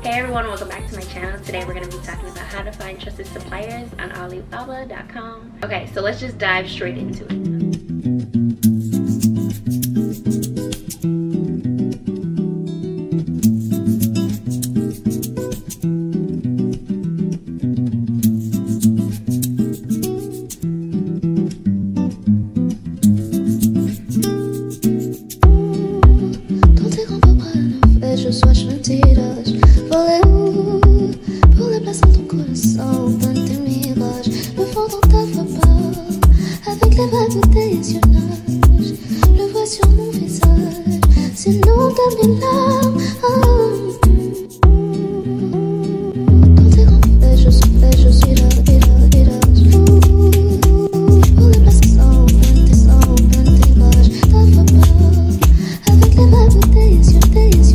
Hey everyone, welcome back to my channel. Today we're going to be talking about how to find trusted suppliers on Alibaba.com. Okay, so let's just dive straight into it. Suas mentiras, falei pour les places dans ton coração, donne tes mirages. Le fond dans ta vapeur, avec les vraies bouteilles et yeux nages. Le vois sur mon visage, sinon de mes larmes. Dans tes grands faits, je suis là, pour les places sans, donne tes rages. Ta vapeur, avec les vraies bouteilles et yeux nages.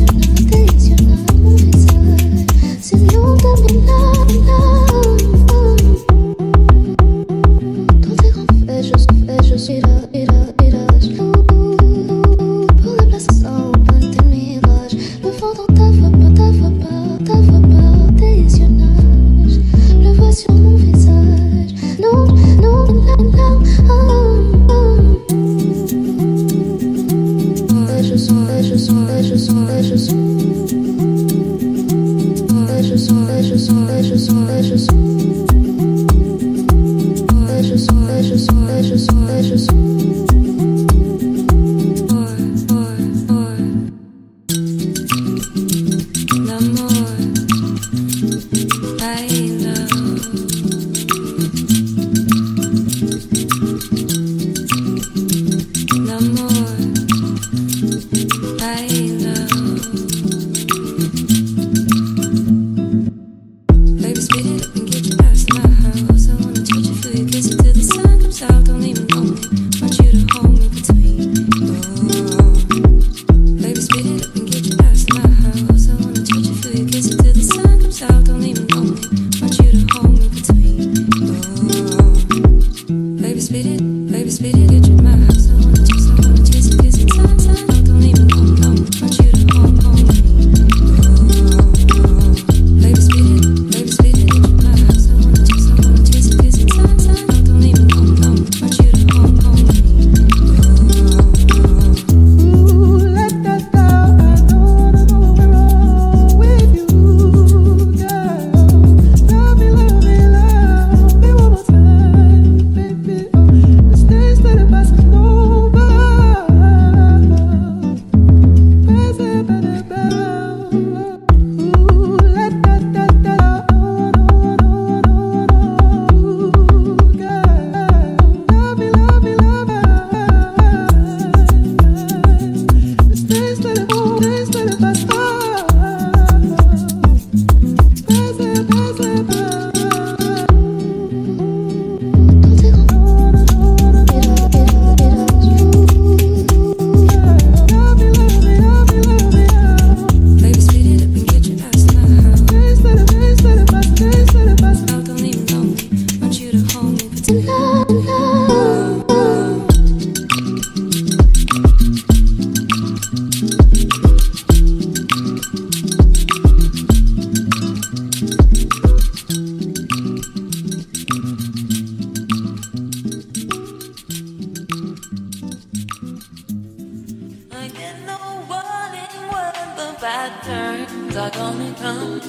Turns are gonna come,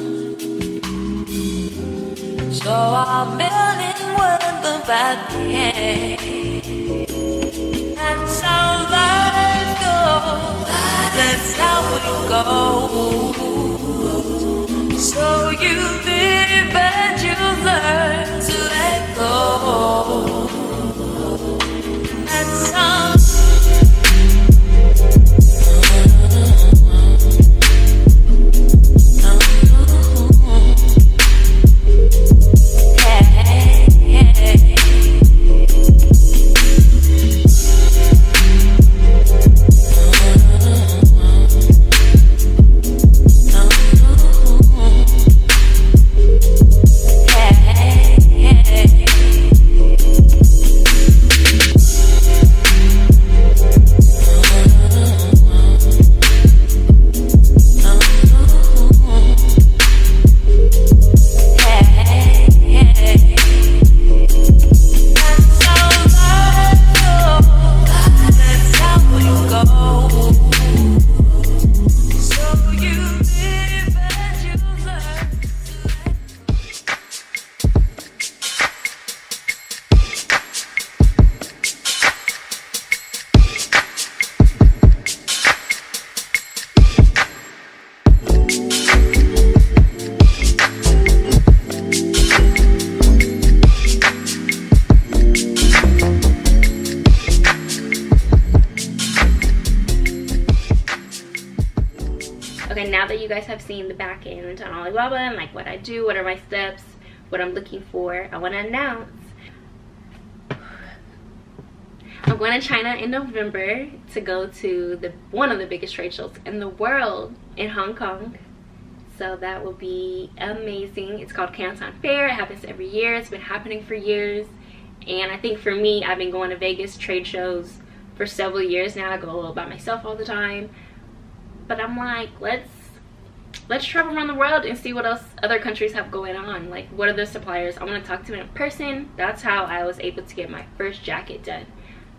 so I'm building when the bad day. That's how life goes, that's how we go. So you live and you learn to let go. That's how. Hey. guys have seen the back end on Alibaba and like what I do, what are my steps, what I'm looking for, I want to announce I'm going to China in November to go to one of the biggest trade shows in the world in Hong Kong. So that will be amazing. It's called Canton Fair. It happens every year. It's been happening for years. And I think for me, I've been going to Vegas trade shows for several years now. I go a little by myself all the time. But I'm like, let's travel around the world and see what else other countries have going on. Like, what are the suppliers? I want to talk to them in person. That's how I was able to get my first jacket done.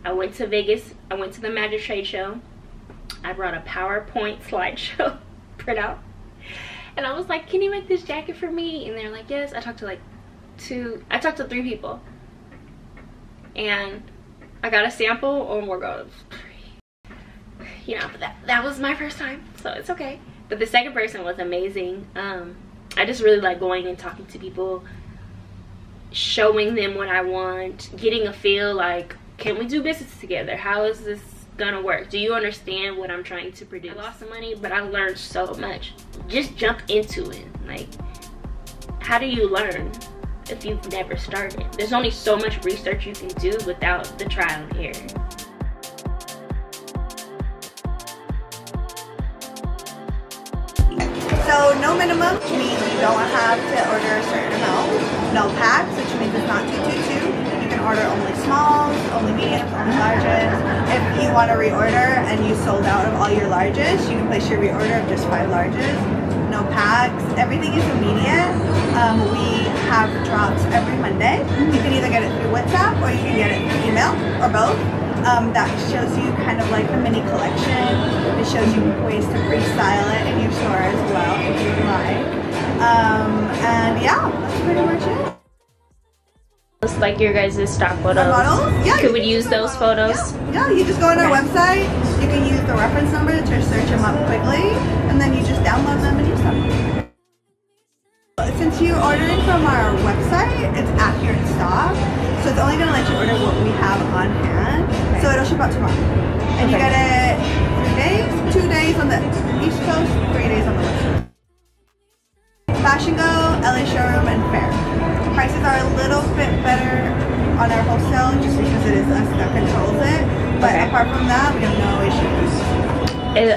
I went to Vegas. I went to the Magic Trade Show. I brought a PowerPoint slideshow printout. And I was like, can you make this jacket for me? And they're like, yes. I talked to 3 people. And I got a sample. Oh my god. You know, that was my first time. So it's okay. But the second person was amazing. I just really like going and talking to people. Showing them what I want. Getting a feel like, can we do business together? How is this gonna work? Do you understand what I'm trying to produce? I lost some money, but I learned so much. Just jump into it. Like, how do you learn if you've never started? There's only so much research you can do without the trial and error. So no minimum, which means you don't have to order a certain amount. No packs, which means it's not 222. You can order only smalls, only mediums, only larges. If you want to reorder and you sold out of all your larges, you can place your reorder of just 5 larges. No packs. Everything is immediate. We have drops every Monday. You can either get it through WhatsApp or you can get it through email or both. That shows you kind of like the mini collection. It shows you ways to freestyle it in your store as well if you like. And yeah, that's pretty much it. It's like your guys' stock photos. Models? Yeah. Could we use those photos? Yeah, you just go on our website. You can use the reference number to search them up quickly, and then you just download them and use them. Since you're ordering from our website, it's accurate stock, so it's only going to let you order what we have on hand. So it'll ship out tomorrow. And you get it 3 days, 2 days on the East Coast, 3 days on the West Coast. Fashion Go, LA Showroom, and Fair. Prices are a little bit better on our wholesale just because it is us that controls it. But apart from that, we have no issues.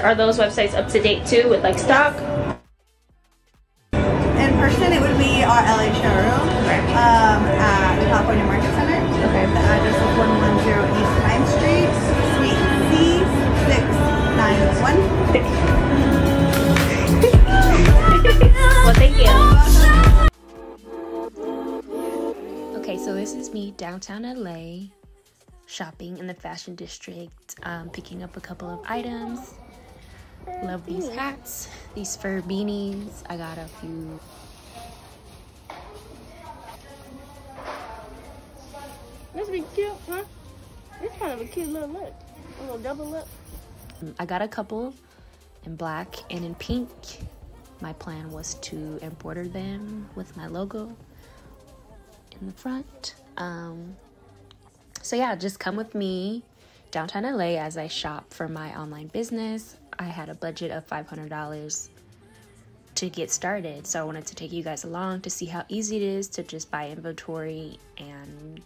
Are those websites up to date too with like stock? In person, it would be our LA showroom at the California Market Center. Okay. The address is 110 East 9th Street, Suite C691. Well, thank you. Okay, so this is me downtown LA, shopping in the fashion district, picking up a couple of items. Love these hats, these fur beanies. I got a few. This be cute, huh? It's kind of a cute little lip. A little double lip. I got a couple in black and in pink. My plan was to embroider them with my logo in the front. So yeah, just come with me downtown LA as I shop for my online business. I had a budget of $500 to get started, so I wanted to take you guys along to see how easy it is to just buy inventory and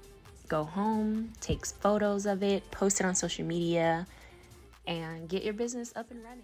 go home, take photos of it, post it on social media, and get your business up and running.